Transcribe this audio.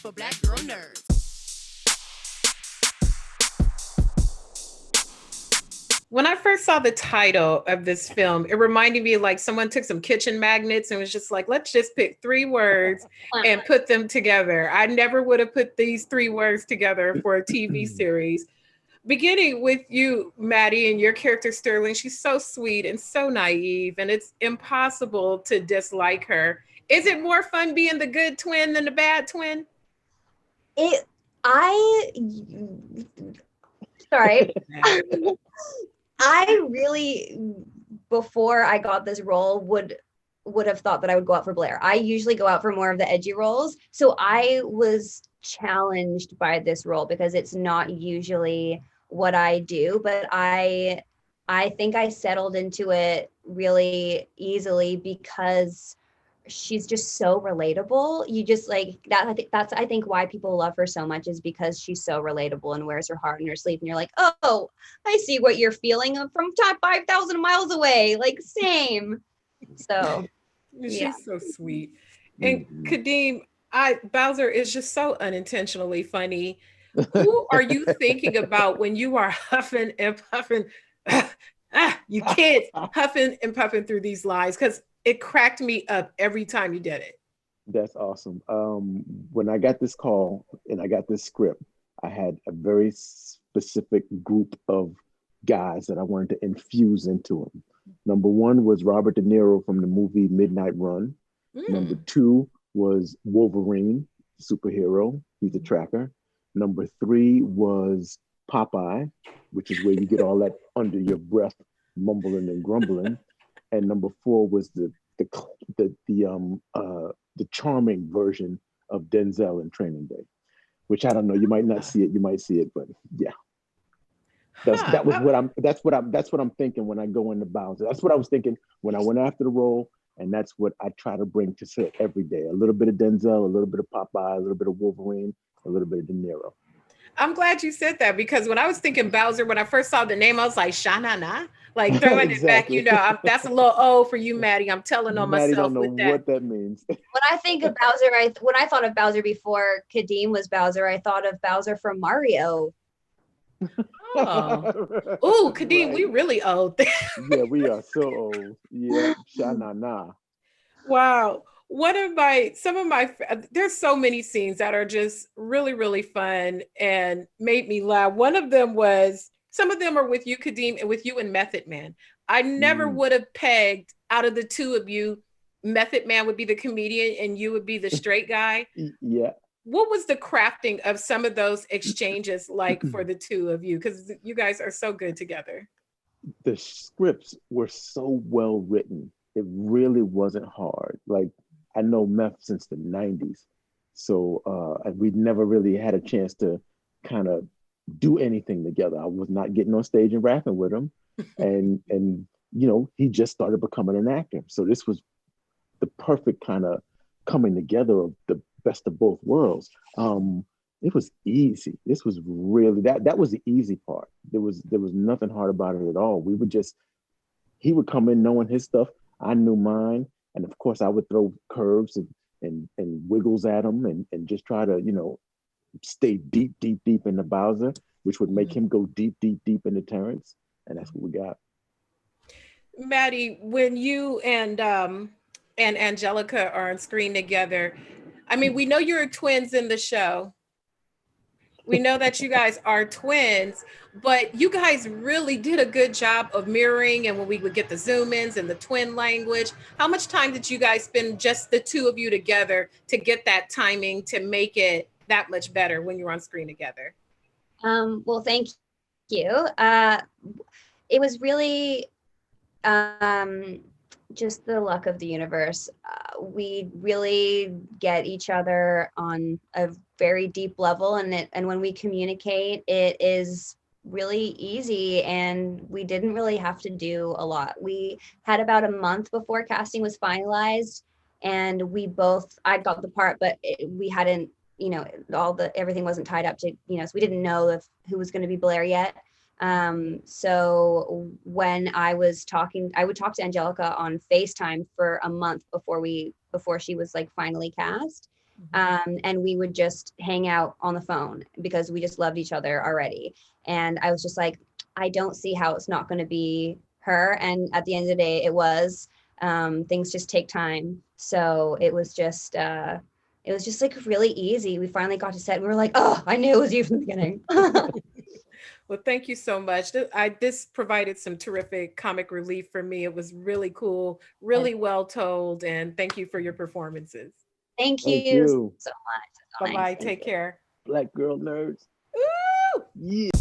for black girl nerds. When I first saw the title of this film, it reminded me of like someone took some kitchen magnets and was just like, let's just pick three words and put them together. I never would have put these three words together for a TV series. Beginning with you, Maddie, and your character Sterling, she's so sweet and so naive, and it's impossible to dislike her. Is it more fun being the good twin than the bad twin? Sorry. I really, before I got this role, would have thought that I would go out for Blair. I usually go out for more of the edgy roles. So I was challenged by this role because it's not usually what I do, but I think I settled into it really easily because she's just so relatable. You just like that. I think why people love her so much is because she's so relatable and wears her heart in her sleeve. And you're like, oh, I see what you're feeling from 5,000 miles away. Like same. So she's so sweet. And Kadeem, Bowser is just so unintentionally funny. Who are you thinking about when you are huffing and puffing? You kids huffing and puffing through these lines, because it cracked me up every time you did it. That's awesome. When I got this call and I got this script, I had a very specific group of guys that I wanted to infuse into them. Number one was Robert De Niro from the movie Midnight Run. Number two was Wolverine, superhero. He's a tracker. Number three was Popeye, which is where you get all that under your breath mumbling and grumbling. And number four was the charming version of Denzel in Training Day, which I don't know. You might not see it. You might see it, but yeah. That's what I'm thinking when I go into Bowser. That's what I was thinking when I went after the role, and that's what I try to bring to set every day. A little bit of Denzel, a little bit of Popeye, a little bit of Wolverine, a little bit of De Niro. I'm glad you said that, because when I was thinking Bowser, when I first saw the name, I was like, Sha-na-na. Like throwing Exactly. it back, that's a little old for you, Maddie. I'm telling on Maddie myself don't know with that. what that means. When I think of Bowser, when I thought of Bowser before Kadeem was Bowser, I thought of Bowser from Mario. Oh, ooh, Kadeem, Right. we really old. Yeah, we are so old. Yeah, Sha-na-na. Wow. There's so many scenes that are just really, really fun and made me laugh. One of them was, some of them are with you, Kadeem, and with you and Method Man. I never would have pegged out of the two of you, Method Man would be the comedian and you would be the straight guy. Yeah. What was the crafting of some of those exchanges like for the two of you? Because you guys are so good together. The scripts were so well written. It really wasn't hard. Like, I know Meth since the 90s. So we'd never really had a chance to kind of do anything together. I was not getting on stage and rapping with him. And you know, he just started becoming an actor. So this was the perfect kind of coming together of the best of both worlds. It was easy. This was really that was the easy part. There was nothing hard about it at all. He would come in knowing his stuff. I knew mine. And of course I would throw curves and wiggles at him and just try to, you know, stay deep in the Bowser, which would make him go deep into Terrence. And that's what we got. Maddie, when you and Anjelica are on screen together, I mean, we know you're twins in the show. We know that you guys are twins, but you guys really did a good job of mirroring. And when we would get the zoom ins and the twin language, how much time did you guys spend, just the two of you together, to get that timing to make it that much better when you're on screen together? Well, thank you. It was really just the luck of the universe. We really get each other on a very deep level, and when we communicate, it is really easy, and we didn't really have to do a lot. We had about a month before casting was finalized, and I got the part, but we hadn't, you know, everything wasn't tied up to, you know, so we didn't know who was going to be Blair yet. So when I would talk to Anjelica on FaceTime for a month before she was like finally cast. And we would just hang out on the phone because we just loved each other already. And I was just like, I don't see how it's not going to be her. And at the end of the day, it was. Things just take time. So it was just like really easy. We finally got to set and we were like, oh, I knew it was you from the beginning. Well, thank you so much. This provided some terrific comic relief for me. It was really cool, really well told, and thank you for your performances. Thank Thank you you. so much. So Bye-bye. nice. Take care. Black girl nerds. Woo! Yeah.